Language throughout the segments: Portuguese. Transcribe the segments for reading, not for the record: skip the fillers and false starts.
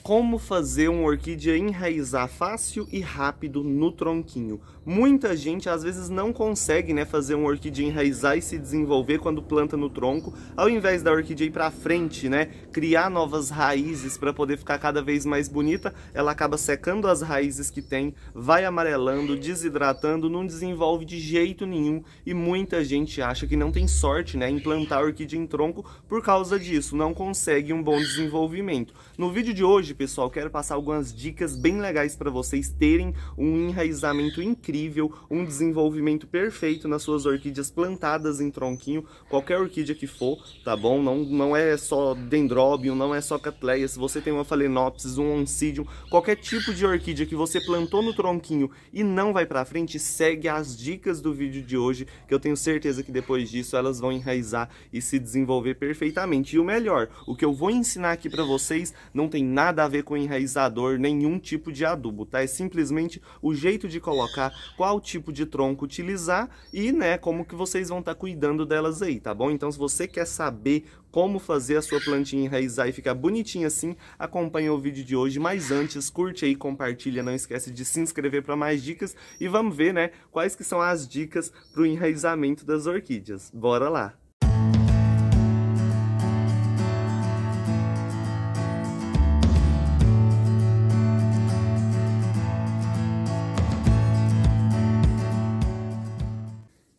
Como fazer uma orquídea enraizar fácil e rápido no tronquinho. Muita gente às vezes não consegue, né, fazer uma orquídea enraizar e se desenvolver quando planta no tronco, ao invés da orquídea ir para frente, né, criar novas raízes para poder ficar cada vez mais bonita, ela acaba secando as raízes que tem, vai amarelando, desidratando, não desenvolve de jeito nenhum e muita gente acha que não tem sorte, né, em plantar orquídea em tronco por causa disso, não consegue um bom desenvolvimento. No vídeo de hoje, pessoal, quero passar algumas dicas bem legais para vocês terem um enraizamento incrível, um desenvolvimento perfeito nas suas orquídeas plantadas em tronquinho, qualquer orquídea que for, tá bom? Não é só dendrobium, não é só cattleya, se você tem uma phalaenopsis, um oncidium, qualquer tipo de orquídea que você plantou no tronquinho e não vai para frente, segue as dicas do vídeo de hoje, que eu tenho certeza que depois disso elas vão enraizar e se desenvolver perfeitamente. E o melhor, o que eu vou ensinar aqui para vocês não tem nada a ver com enraizador, nenhum tipo de adubo, tá? É simplesmente o jeito de colocar, qual tipo de tronco utilizar e, né, como que vocês vão estar cuidando delas aí, tá bom? Então, se você quer saber como fazer a sua plantinha enraizar e ficar bonitinha assim, acompanha o vídeo de hoje. Mas antes, curte aí, compartilha, não esquece de se inscrever para mais dicas e vamos ver, né, quais que são as dicas para o enraizamento das orquídeas. Bora lá!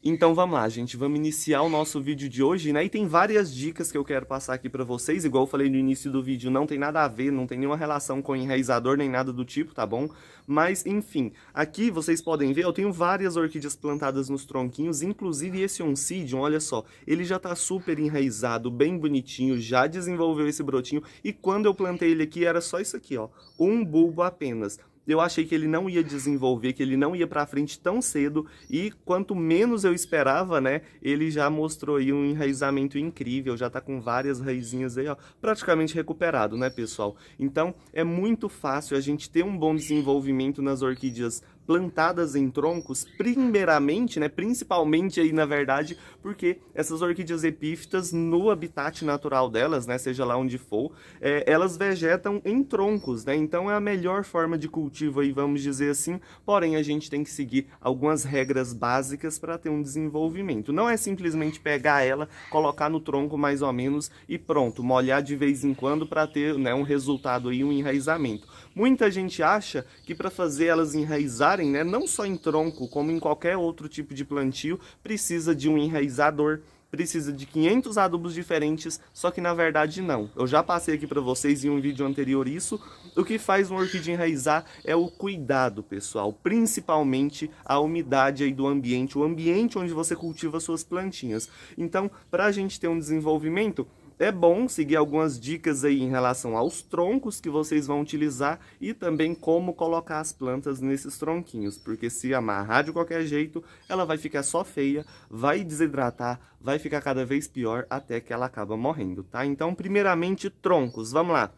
Então vamos lá, gente, vamos iniciar o nosso vídeo de hoje, né? E tem várias dicas que eu quero passar aqui pra vocês, igual eu falei no início do vídeo, não tem nada a ver, não tem nenhuma relação com enraizador, nem nada do tipo, tá bom? Mas, enfim, aqui vocês podem ver, eu tenho várias orquídeas plantadas nos tronquinhos, inclusive esse oncidium, olha só, ele já tá super enraizado, bem bonitinho, já desenvolveu esse brotinho, e quando eu plantei ele aqui era só isso aqui, ó, um bulbo apenas. Eu achei que ele não ia desenvolver, que ele não ia pra frente tão cedo e quanto menos eu esperava, né, ele já mostrou aí um enraizamento incrível, já tá com várias raizinhas aí, ó, praticamente recuperado, né, pessoal? Então, é muito fácil a gente ter um bom desenvolvimento nas orquídeas plantadas em troncos, primeiramente, né, principalmente aí na verdade, porque essas orquídeas epífitas no habitat natural delas, né, seja lá onde for, elas vegetam em troncos, né, então é a melhor forma de cultivo aí, vamos dizer assim, porém a gente tem que seguir algumas regras básicas para ter um desenvolvimento. Não é simplesmente pegar ela, colocar no tronco mais ou menos e pronto, molhar de vez em quando para ter, né, um resultado aí, um enraizamento. Muita gente acha que para fazer elas enraizarem, né, não só em tronco, como em qualquer outro tipo de plantio, precisa de um enraizador, precisa de 500 adubos diferentes, só que na verdade não. Eu já passei aqui para vocês em um vídeo anterior isso. O que faz uma orquídea enraizar é o cuidado, pessoal, principalmente a umidade aí do ambiente, o ambiente onde você cultiva suas plantinhas. Então, para a gente ter um desenvolvimento, é bom seguir algumas dicas aí em relação aos troncos que vocês vão utilizar e também como colocar as plantas nesses tronquinhos, porque se amarrar de qualquer jeito, ela vai ficar só feia, vai desidratar, vai ficar cada vez pior até que ela acaba morrendo, tá? Então, primeiramente, troncos, vamos lá.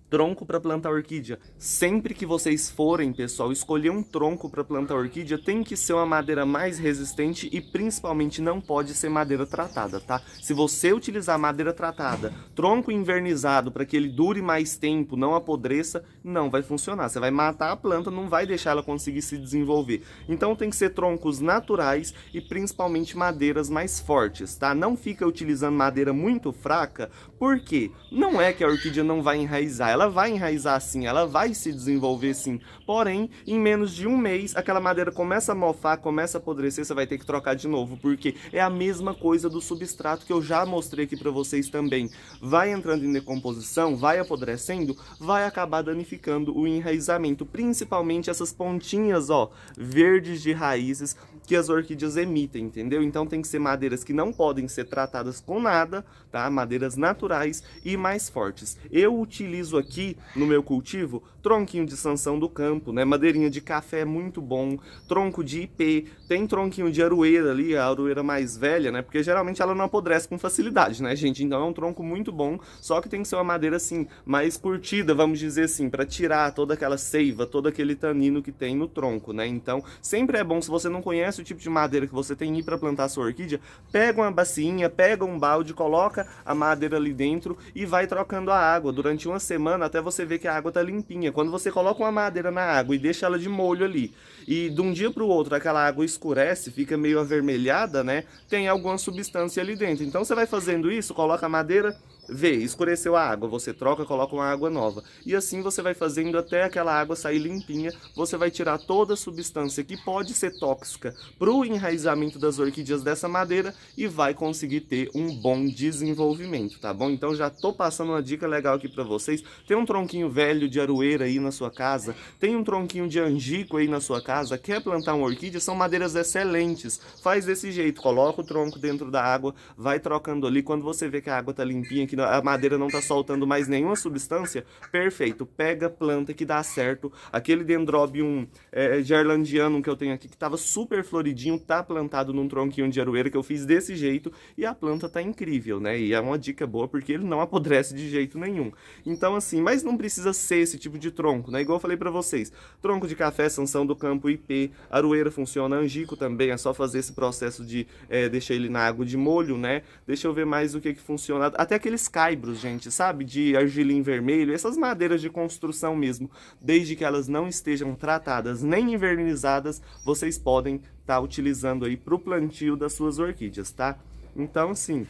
Tronco para plantar orquídea. Sempre que vocês forem, pessoal, escolher um tronco para plantar orquídea, tem que ser uma madeira mais resistente e principalmente não pode ser madeira tratada, tá? Se você utilizar madeira tratada, tronco invernizado para que ele dure mais tempo, não apodreça, não vai funcionar. Você vai matar a planta, não vai deixar ela conseguir se desenvolver. Então tem que ser troncos naturais e principalmente madeiras mais fortes, tá? Não fica utilizando madeira muito fraca, porque não é que a orquídea não vai enraizar, ela vai enraizar sim, ela vai se desenvolver sim, porém, em menos de um mês, aquela madeira começa a mofar, começa a apodrecer, você vai ter que trocar de novo, porque é a mesma coisa do substrato que eu já mostrei aqui para vocês também. Vai entrando em decomposição, vai apodrecendo, vai acabar danificando o enraizamento, principalmente essas pontinhas, ó, verdes de raízes que as orquídeas emitem, entendeu? Então tem que ser madeiras que não podem ser tratadas com nada, tá? Madeiras naturais e mais fortes. Eu utilizo aqui no meu cultivo tronquinho de Sansão do campo, né? Madeirinha de café é muito bom, tronco de ipê, tem tronquinho de aroeira ali, a aroeira mais velha, né? Porque geralmente ela não apodrece com facilidade, né, gente? Então é um tronco muito bom, só que tem que ser uma madeira assim, mais curtida, vamos dizer assim, para tirar toda aquela seiva, todo aquele tanino que tem no tronco, né? Então sempre é bom, se você não conhece o tipo de madeira que você tem aí para plantar sua orquídea, pega uma bacinha, pega um balde, coloca a madeira ali dentro e vai trocando a água. Durante uma semana funcionando até você ver que a água tá limpinha. Quando você coloca uma madeira na água e deixa ela de molho ali, e de um dia para o outro aquela água escurece, fica meio avermelhada, né? Tem alguma substância ali dentro. Então você vai fazendo isso, coloca a madeira, vê, escureceu a água, você troca, coloca uma água nova. E assim você vai fazendo até aquela água sair limpinha, você vai tirar toda a substância que pode ser tóxica para o enraizamento das orquídeas dessa madeira e vai conseguir ter um bom desenvolvimento, tá bom? Então já tô passando uma dica legal aqui para vocês. Tem um tronquinho velho de aroeira aí na sua casa, tem um tronquinho de angico aí na sua casa, quer plantar uma orquídea, são madeiras excelentes. Faz desse jeito, coloca o tronco dentro da água, vai trocando ali, quando você vê que a água tá limpinha, que a madeira não tá soltando mais nenhuma substância, perfeito, pega, planta que dá certo. Aquele dendrobium gerlandianum que eu tenho aqui, que tava super floridinho, tá plantado num tronquinho de aroeira que eu fiz desse jeito e a planta tá incrível, né? E é uma dica boa porque ele não apodrece de jeito nenhum. Então assim, mas não precisa ser esse tipo de tronco, né? Igual eu falei pra vocês, tronco de café, sanção do campo, IP, aroeira funciona, angico também, é só fazer esse processo de deixar ele na água de molho, né? Deixa eu ver mais o que funciona. Até aqueles caibros, gente, sabe? De argilim vermelho, essas madeiras de construção mesmo, desde que elas não estejam tratadas nem envernizadas, vocês podem estar utilizando aí para o plantio das suas orquídeas, tá? Então, assim,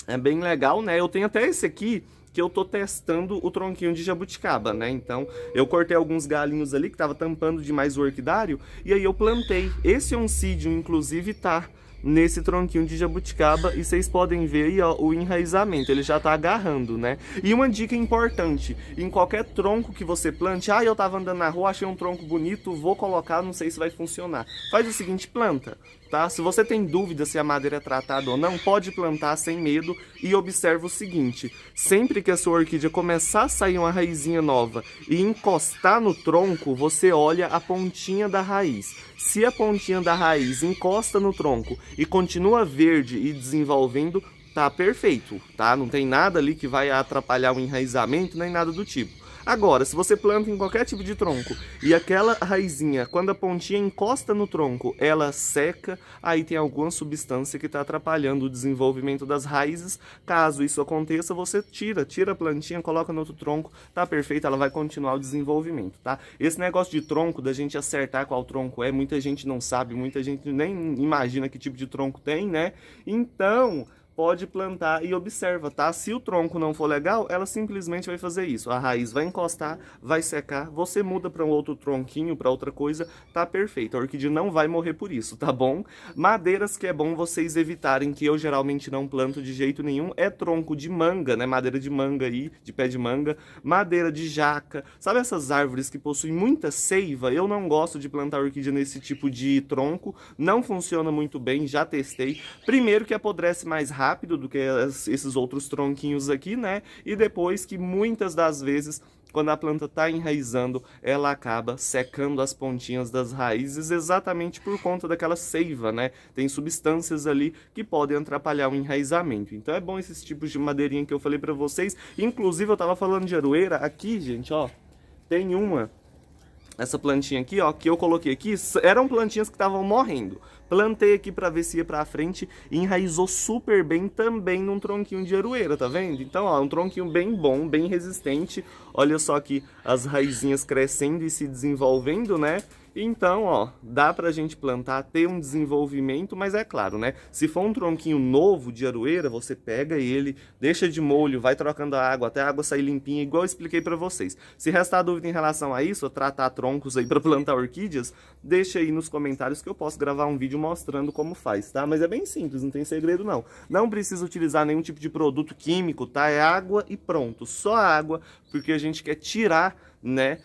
é bem legal, né? Eu tenho até esse aqui, que eu tô testando o tronquinho de jabuticaba, né? Então, eu cortei alguns galinhos ali que tava tampando demais o orquidário, e aí eu plantei. Esse oncídio, inclusive, tá nesse tronquinho de jabuticaba, e vocês podem ver aí, ó, o enraizamento, ele já tá agarrando, né? E uma dica importante, em qualquer tronco que você plante, eu tava andando na rua, achei um tronco bonito, vou colocar, não sei se vai funcionar. Faz o seguinte, planta, tá? Se você tem dúvida se a madeira é tratada ou não, pode plantar sem medo e observa o seguinte, sempre que a sua orquídea começar a sair uma raizinha nova e encostar no tronco, você olha a pontinha da raiz. Se a pontinha da raiz encosta no tronco e continua verde e desenvolvendo, tá perfeito, tá? Não tem nada ali que vai atrapalhar o enraizamento, nem nada do tipo. Agora, se você planta em qualquer tipo de tronco e aquela raizinha, quando a pontinha encosta no tronco, ela seca, aí tem alguma substância que está atrapalhando o desenvolvimento das raízes. Caso isso aconteça, você tira a plantinha, coloca no outro tronco, tá perfeito, ela vai continuar o desenvolvimento, tá? Esse negócio de tronco, da gente acertar qual tronco é, muita gente não sabe, muita gente nem imagina que tipo de tronco tem, né? Então, pode plantar e observa, tá? Se o tronco não for legal, ela simplesmente vai fazer isso. A raiz vai encostar, vai secar, você muda para um outro tronquinho, para outra coisa, tá perfeito. A orquídea não vai morrer por isso, tá bom? Madeiras que é bom vocês evitarem, que eu geralmente não planto de jeito nenhum, é tronco de manga, né? Madeira de manga aí, de pé de manga, madeira de jaca. Sabe essas árvores que possuem muita seiva? Eu não gosto de plantar orquídea nesse tipo de tronco, não funciona muito bem, já testei. Primeiro que apodrece mais rápido do que esses outros tronquinhos aqui, né? E depois que muitas das vezes, quando a planta está enraizando, ela acaba secando as pontinhas das raízes exatamente por conta daquela seiva, né? Tem substâncias ali que podem atrapalhar o enraizamento. Então é bom esses tipos de madeirinha que eu falei para vocês. Inclusive eu tava falando de aroeira, aqui, gente, ó, tem essa plantinha aqui, ó, que eu coloquei aqui, eram plantinhas que estavam morrendo. Plantei aqui pra ver se ia pra frente e enraizou super bem também num tronquinho de aroeira, tá vendo? Então, ó, um tronquinho bem bom, bem resistente. Olha só aqui as raizinhas crescendo e se desenvolvendo, né? Então, ó, dá pra gente plantar, ter um desenvolvimento, mas é claro, né? Se for um tronquinho novo de aroeira, você pega ele, deixa de molho, vai trocando a água até a água sair limpinha, igual eu expliquei pra vocês. Se restar dúvida em relação a isso, a tratar troncos aí pra plantar orquídeas, deixa aí nos comentários que eu posso gravar um vídeo mostrando como faz, tá? Mas é bem simples, não tem segredo não. Não precisa utilizar nenhum tipo de produto químico, tá? É água e pronto, só água, porque a gente quer tirar, né,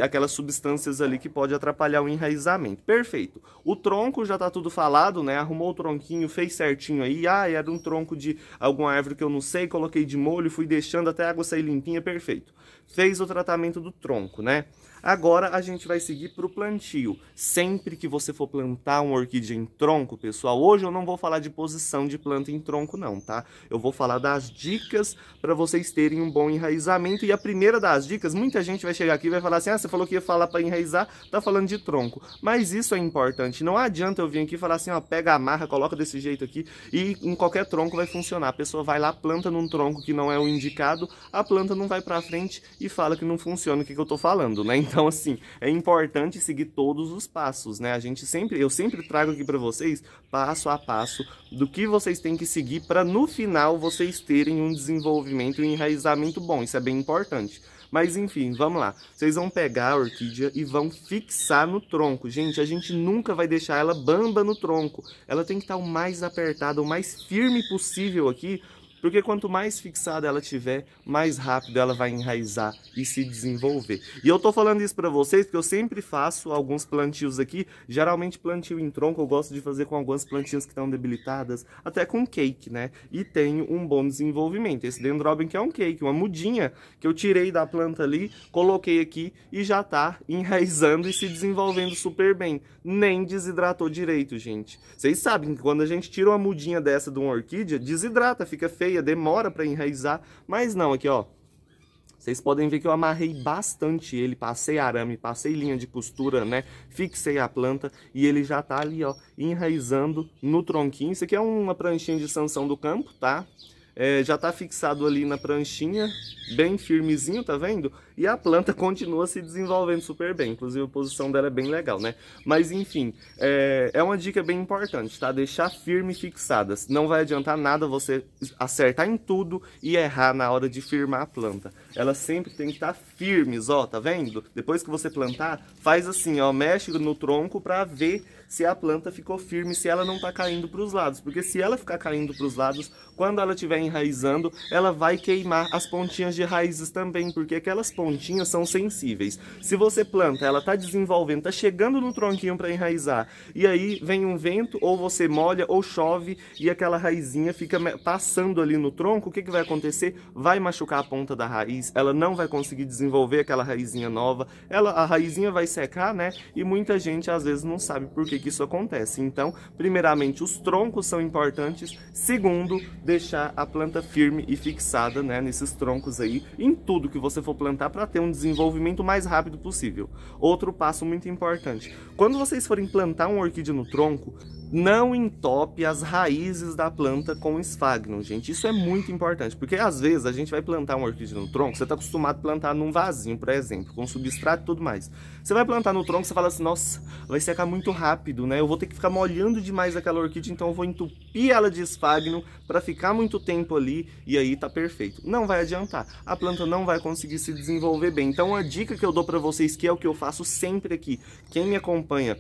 aquelas substâncias ali que pode atrapalhar o enraizamento. Perfeito. O tronco já tá tudo falado, né? Arrumou o tronquinho, fez certinho aí. Era um tronco de alguma árvore que eu não sei, coloquei de molho, fui deixando até a água sair limpinha, perfeito. Fez o tratamento do tronco, né? Agora a gente vai seguir para o plantio. Sempre que você for plantar uma orquídea em tronco, pessoal, hoje eu não vou falar de posição de planta em tronco não, tá? Eu vou falar das dicas para vocês terem um bom enraizamento. E a primeira das dicas, muita gente vai chegar aqui e vai falar assim, você falou que ia falar para enraizar, tá falando de tronco. Mas isso é importante, não adianta eu vir aqui e falar assim, ó, pega, amarra, coloca desse jeito aqui e em qualquer tronco vai funcionar. A pessoa vai lá, planta num tronco que não é o indicado, a planta não vai para frente e fala que não funciona o que eu tô falando, né? Então, assim, é importante seguir todos os passos, né? Eu sempre trago aqui para vocês passo a passo do que vocês têm que seguir para no final vocês terem um desenvolvimento e um enraizamento bom. Isso é bem importante. Mas enfim, vamos lá. Vocês vão pegar a orquídea e vão fixar no tronco. Gente, a gente nunca vai deixar ela bamba no tronco. Ela tem que estar o mais apertada, o mais firme possível aqui, porque quanto mais fixada ela tiver, mais rápido ela vai enraizar e se desenvolver. E eu tô falando isso pra vocês porque eu sempre faço alguns plantios aqui, geralmente plantio em tronco, eu gosto de fazer com algumas plantinhas que estão debilitadas, até com cake, né? E tenho um bom desenvolvimento. Esse Dendrobium que é um cake, uma mudinha que eu tirei da planta ali, coloquei aqui e já tá enraizando e se desenvolvendo super bem. Nem desidratou direito, gente. Vocês sabem que quando a gente tira uma mudinha dessa de uma orquídea, desidrata, fica feio, demora para enraizar, mas não, aqui ó, vocês podem ver que eu amarrei bastante ele, passei arame, passei linha de costura, né, fixei a planta e ele já tá ali, ó, enraizando no tronquinho. Isso aqui é uma pranchinha de sanção do campo, tá? Já tá fixado ali na pranchinha, bem firmezinho, tá vendo? E a planta continua se desenvolvendo super bem, inclusive a posição dela é bem legal, né? Mas enfim, é uma dica bem importante, tá? Deixar firme e fixadas. Não vai adiantar nada você acertar em tudo e errar na hora de firmar a planta. Elas sempre tem que estar firmes, ó, tá vendo? Depois que você plantar, faz assim, ó, mexe no tronco pra ver se a planta ficou firme, se ela não tá caindo para os lados. Porque se ela ficar caindo para os lados, quando ela estiver enraizando, ela vai queimar as pontinhas de raízes também, porque aquelas pontinhas são sensíveis. Se você planta, ela tá desenvolvendo, tá chegando no tronquinho para enraizar, e aí vem um vento, ou você molha, ou chove, e aquela raizinha fica passando ali no tronco, o que vai acontecer? Vai machucar a ponta da raiz, ela não vai conseguir desenvolver aquela raizinha nova, a raizinha vai secar, né? E muita gente às vezes não sabe por que isso acontece. Então, primeiramente, os troncos são importantes. Segundo, deixar a planta firme e fixada, né, nesses troncos aí, em tudo que você for plantar para ter um desenvolvimento mais rápido possível. Outro passo muito importante: quando vocês forem plantar uma orquídea no tronco, não entope as raízes da planta com esfagno, gente. Isso é muito importante, porque às vezes a gente vai plantar uma orquídea no tronco, você está acostumado a plantar num vasinho, por exemplo, com substrato e tudo mais. Você vai plantar no tronco, você fala assim, nossa, vai secar muito rápido, né? Eu vou ter que ficar molhando demais aquela orquídea, então eu vou entupir ela de esfagno para ficar muito tempo ali e aí tá perfeito. Não vai adiantar, a planta não vai conseguir se desenvolver bem. Então a dica que eu dou para vocês, que é o que eu faço sempre aqui, quem me acompanha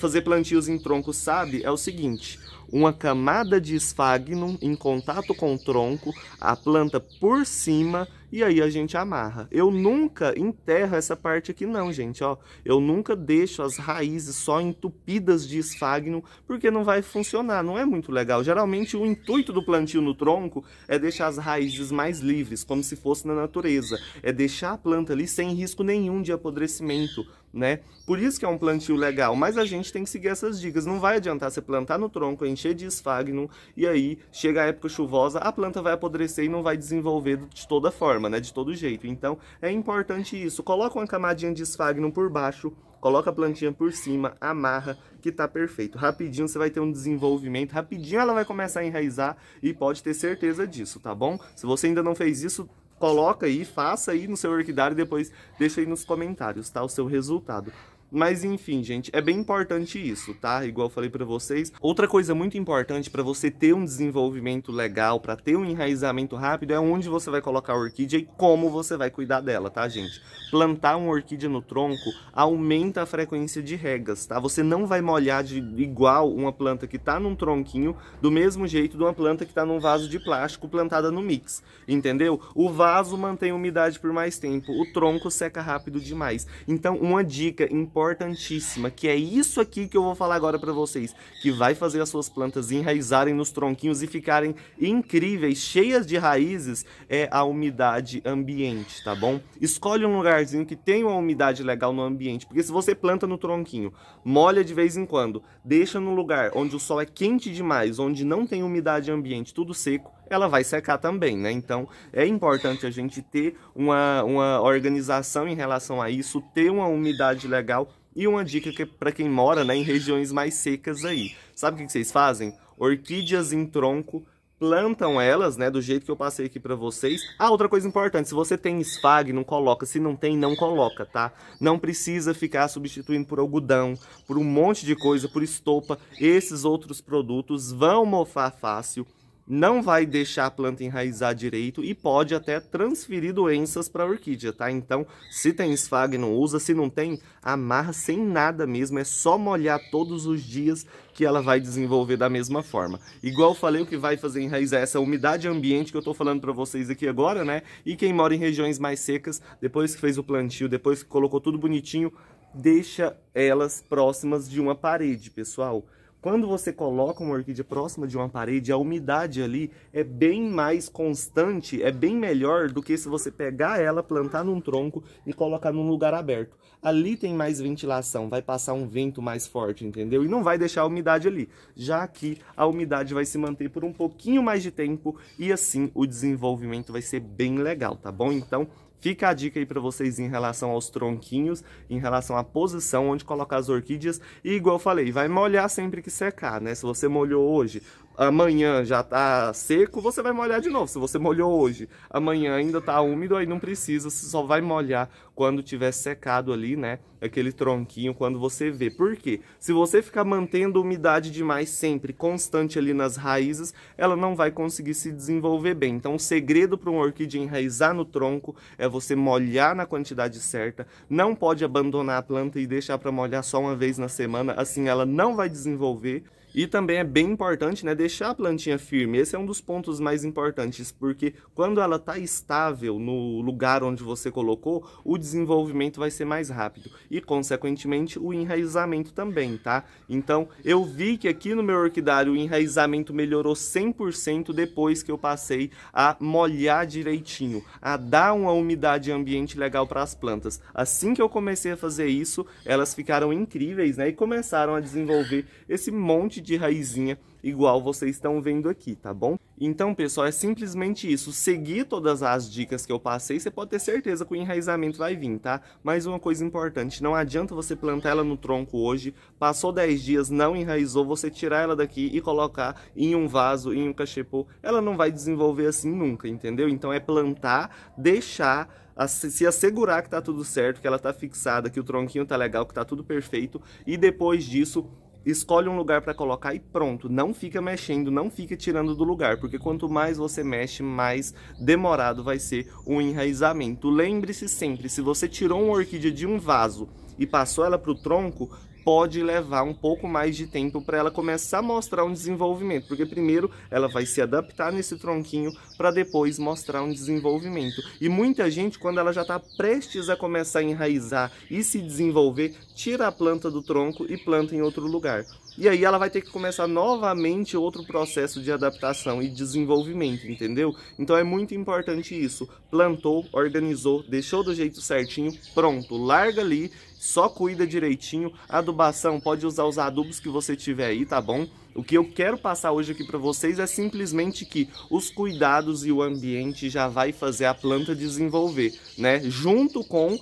fazer plantios em tronco sabe, é o seguinte: uma camada de esfagno em contato com o tronco, a planta por cima, e aí a gente amarra. Eu nunca enterro essa parte aqui não, gente, ó. Eu nunca deixo as raízes só entupidas de esfagno, porque não vai funcionar, não é muito legal. Geralmente o intuito do plantio no tronco é deixar as raízes mais livres, como se fosse na natureza. É deixar a planta ali sem risco nenhum de apodrecimento, né? Por isso que é um plantio legal, mas a gente tem que seguir essas dicas. Não vai adiantar você plantar no tronco, encher de esfagno, e aí chega a época chuvosa, a planta vai apodrecer e não vai desenvolver de toda forma, né? De todo jeito. Então é importante isso. Coloca uma camadinha de esfagno por baixo, coloca a plantinha por cima, amarra, que tá perfeito. Rapidinho você vai ter um desenvolvimento, rapidinho ela vai começar a enraizar e pode ter certeza disso, tá bom? Se você ainda não fez isso, coloca aí, faça aí no seu orquidário e depois deixa aí nos comentários, tá? O seu resultado. Mas enfim, gente, é bem importante isso, tá? Igual eu falei pra vocês. Outra coisa muito importante para você ter um desenvolvimento legal, para ter um enraizamento rápido, é onde você vai colocar a orquídea e como você vai cuidar dela, tá, gente? Plantar uma orquídea no tronco aumenta a frequência de regas, tá? Você não vai molhar igual uma planta que tá num tronquinho, do mesmo jeito de uma planta que tá num vaso de plástico plantada no mix, entendeu? O vaso mantém umidade por mais tempo, o tronco seca rápido demais. Então, uma dica importantíssima, que é isso aqui que eu vou falar agora para vocês, que vai fazer as suas plantas enraizarem nos tronquinhos e ficarem incríveis, cheias de raízes, é a umidade ambiente, tá bom? Escolhe um lugarzinho que tenha uma umidade legal no ambiente, porque se você planta no tronquinho, molha de vez em quando, deixa num lugar onde o sol é quente demais, onde não tem umidade ambiente, tudo seco, ela vai secar também, né? Então, é importante a gente ter uma organização em relação a isso, ter uma umidade legal. E uma dica que para quem mora, né, em regiões mais secas aí. Sabe o que vocês fazem? Orquídeas em tronco plantam elas, né, do jeito que eu passei aqui pra vocês. Ah, outra coisa importante, se você tem esfag, não coloca. Se não tem, não coloca, tá? Não precisa ficar substituindo por algodão, por um monte de coisa, por estopa. Esses outros produtos vão mofar fácil, não vai deixar a planta enraizar direito e pode até transferir doenças para a orquídea, tá? Então, se tem esfag, não usa. Se não tem, amarra sem nada mesmo. É só molhar todos os dias que ela vai desenvolver da mesma forma. Igual eu falei, o que vai fazer enraizar essa umidade ambiente que eu tô falando para vocês aqui agora, né? E quem mora em regiões mais secas, depois que fez o plantio, depois que colocou tudo bonitinho, deixa elas próximas de uma parede, pessoal. Quando você coloca uma orquídea próxima de uma parede, a umidade ali é bem mais constante, é bem melhor do que se você pegar ela, plantar num tronco e colocar num lugar aberto. Ali tem mais ventilação, vai passar um vento mais forte, entendeu? E não vai deixar a umidade ali. Já aqui, a umidade vai se manter por um pouquinho mais de tempo e assim o desenvolvimento vai ser bem legal, tá bom? Então, fica a dica aí para vocês em relação aos tronquinhos, em relação à posição onde colocar as orquídeas. E igual eu falei, vai molhar sempre que secar, né? Se você molhou hoje, amanhã já tá seco, você vai molhar de novo. Se você molhou hoje, amanhã ainda tá úmido, aí não precisa, você só vai molhar quando tiver secado ali, né? Aquele tronquinho, quando você vê. Por quê? Se você ficar mantendo umidade demais sempre, constante ali nas raízes, ela não vai conseguir se desenvolver bem. Então, o segredo para uma orquídea enraizar no tronco é você molhar na quantidade certa. Não pode abandonar a planta e deixar para molhar só uma vez na semana, assim ela não vai desenvolver. E também é bem importante, né, deixar a plantinha firme. Esse é um dos pontos mais importantes, porque quando ela está estável no lugar onde você colocou, o desenvolvimento vai ser mais rápido e, consequentemente, o enraizamento também, tá? Então, eu vi que aqui no meu orquidário o enraizamento melhorou 100% depois que eu passei a molhar direitinho, a dar uma umidade ambiente legal para as plantas. Assim que eu comecei a fazer isso, elas ficaram incríveis, né, e começaram a desenvolver esse monte de raizinha igual vocês estão vendo aqui, tá bom? Então, pessoal, é simplesmente isso. Seguir todas as dicas que eu passei, você pode ter certeza que o enraizamento vai vir, tá? Mas uma coisa importante, não adianta você plantar ela no tronco hoje, passou 10 dias, não enraizou, você tirar ela daqui e colocar em um vaso, em um cachepô, ela não vai desenvolver assim nunca, entendeu? Então é plantar, deixar, se assegurar que tá tudo certo, que ela tá fixada, que o tronquinho tá legal, que tá tudo perfeito, e depois disso escolhe um lugar para colocar e pronto. Não fica mexendo, não fica tirando do lugar, porque quanto mais você mexe, mais demorado vai ser o enraizamento. Lembre-se sempre, se você tirou uma orquídea de um vaso e passou ela para o tronco, pode levar um pouco mais de tempo para ela começar a mostrar um desenvolvimento, porque primeiro ela vai se adaptar nesse tronquinho para depois mostrar um desenvolvimento. E muita gente, quando ela já está prestes a começar a enraizar e se desenvolver, tira a planta do tronco e planta em outro lugar. E aí ela vai ter que começar novamente outro processo de adaptação e desenvolvimento, entendeu? Então é muito importante isso. Plantou, organizou, deixou do jeito certinho, pronto, larga ali, só cuida direitinho. Adubação, pode usar os adubos que você tiver aí, tá bom? O que eu quero passar hoje aqui para vocês é simplesmente que os cuidados e o ambiente já vai fazer a planta desenvolver, né? Junto com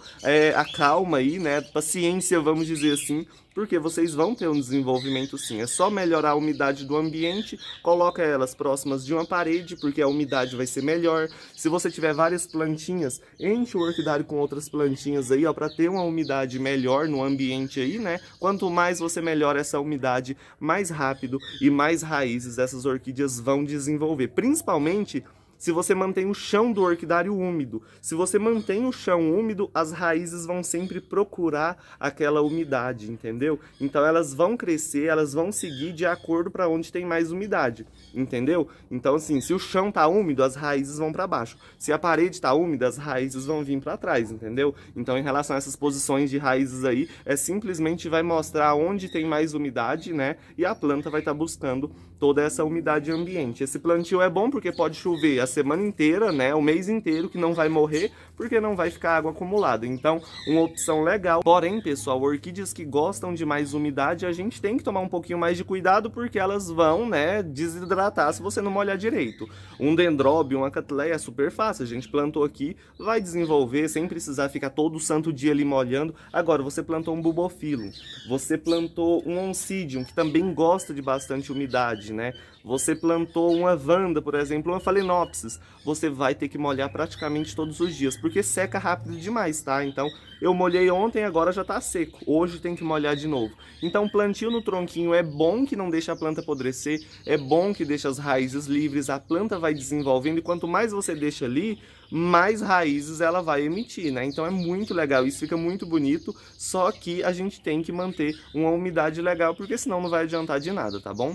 a calma aí, né? Paciência, vamos dizer assim, porque vocês vão ter um desenvolvimento sim. É só melhorar a umidade do ambiente, coloca elas próximas de uma parede, porque a umidade vai ser melhor. Se você tiver várias plantinhas, enche o orquidário com outras plantinhas aí, ó, para ter uma umidade melhor no ambiente aí, né? Quanto mais você melhora essa umidade, mais rápido e mais raízes essas orquídeas vão desenvolver. Principalmente se você mantém o chão do orquidário úmido. Se você mantém o chão úmido, as raízes vão sempre procurar aquela umidade, entendeu? Então elas vão crescer, elas vão seguir de acordo para onde tem mais umidade, entendeu? Então assim, se o chão tá úmido, as raízes vão para baixo. Se a parede tá úmida, as raízes vão vir para trás, entendeu? Então em relação a essas posições de raízes aí, simplesmente vai mostrar onde tem mais umidade, né? E a planta vai estar buscando toda essa umidade ambiente. Esse plantio é bom porque pode chover a semana inteira, né, o mês inteiro, que não vai morrer, porque não vai ficar água acumulada. Então, uma opção legal. Porém, pessoal, orquídeas que gostam de mais umidade, a gente tem que tomar um pouquinho mais de cuidado, porque elas vão, né, desidratar se você não molhar direito. Um dendróbio, uma catleia é super fácil, a gente plantou aqui, vai desenvolver sem precisar ficar todo santo dia ali molhando. Agora, você plantou um bulbophyllum, você plantou um oncidium, que também gosta de bastante umidade, né? Você plantou uma vanda, por exemplo, uma phalaenopsis, você vai ter que molhar praticamente todos os dias, porque seca rápido demais, tá? Então, eu molhei ontem, agora já tá seco. Hoje tem que molhar de novo. Então, plantio no tronquinho é bom, que não deixa a planta apodrecer, é bom que deixa as raízes livres, a planta vai desenvolvendo, e quanto mais você deixa ali, mais raízes ela vai emitir, né? Então é muito legal, isso fica muito bonito, só que a gente tem que manter uma umidade legal, porque senão não vai adiantar de nada, tá bom?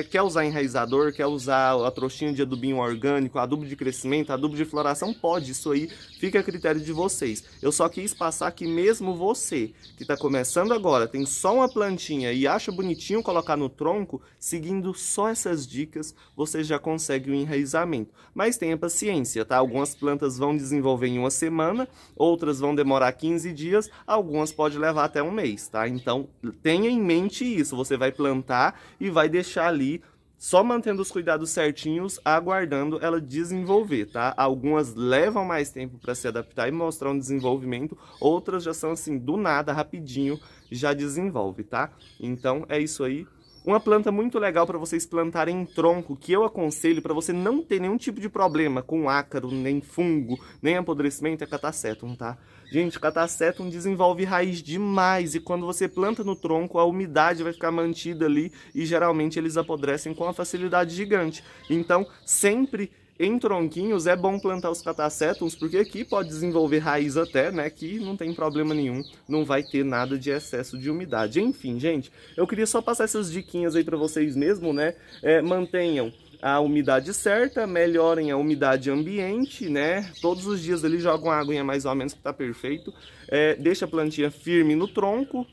Quer usar enraizador, quer usar a trouxinha de adubinho orgânico, adubo de crescimento, adubo de floração, pode, isso aí fica a critério de vocês. Eu só quis passar que mesmo você, que tá começando agora, tem só uma plantinha e acha bonitinho colocar no tronco, seguindo só essas dicas, você já consegue o enraizamento. Mas tenha paciência, tá? Algumas plantas vão desenvolver em uma semana, outras vão demorar 15 dias, algumas pode levar até um mês, tá? Então, tenha em mente isso, você vai plantar e vai deixar ali, só mantendo os cuidados certinhos, aguardando ela desenvolver, tá? Algumas levam mais tempo para se adaptar e mostrar um desenvolvimento, outras já são assim, do nada, rapidinho, já desenvolve, tá? Então, é isso aí. Uma planta muito legal para vocês plantarem em tronco, que eu aconselho para você não ter nenhum tipo de problema com ácaro, nem fungo, nem apodrecimento, é Catasetum, tá? Gente, Catasetum desenvolve raiz demais, e quando você planta no tronco, a umidade vai ficar mantida ali, e geralmente eles apodrecem com uma facilidade gigante. Então, sempre em tronquinhos é bom plantar os Catasetums, porque aqui pode desenvolver raiz até, né, que não tem problema nenhum, não vai ter nada de excesso de umidade. Enfim, gente, eu queria só passar essas diquinhas aí para vocês mesmo, né, mantenham a umidade certa, melhorem a umidade ambiente, né, todos os dias ali jogam uma aguinha mais ou menos que tá perfeito, deixa a plantinha firme no tronco.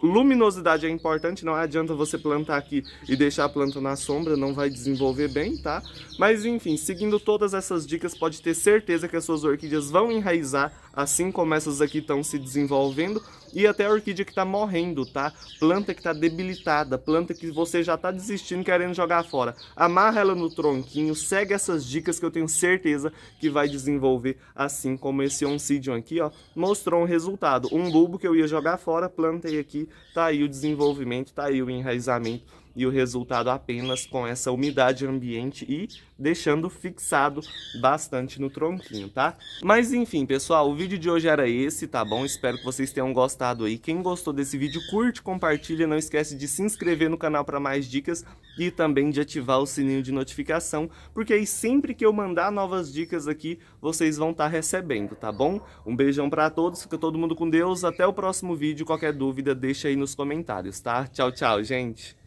Luminosidade é importante, não adianta você plantar aqui e deixar a planta na sombra, não vai desenvolver bem, tá? Mas enfim, seguindo todas essas dicas, pode ter certeza que as suas orquídeas vão enraizar, assim como essas aqui estão se desenvolvendo, e até a orquídea que está morrendo, tá? Planta que está debilitada, planta que você já está desistindo, querendo jogar fora. Amarra ela no tronquinho, segue essas dicas que eu tenho certeza que vai desenvolver, assim como esse Oncidium aqui, ó, mostrou um resultado. Um bulbo que eu ia jogar fora, plantei aqui, tá aí o desenvolvimento, tá aí o enraizamento e o resultado apenas com essa umidade ambiente e deixando fixado bastante no tronquinho, tá? Mas enfim, pessoal, o vídeo de hoje era esse, tá bom? Espero que vocês tenham gostado aí. Quem gostou desse vídeo, curte, compartilha, não esquece de se inscrever no canal para mais dicas e também de ativar o sininho de notificação, porque aí sempre que eu mandar novas dicas aqui, vocês vão estar recebendo, tá bom? Um beijão para todos, fica todo mundo com Deus, até o próximo vídeo, qualquer dúvida deixa aí nos comentários, tá? Tchau, tchau, gente!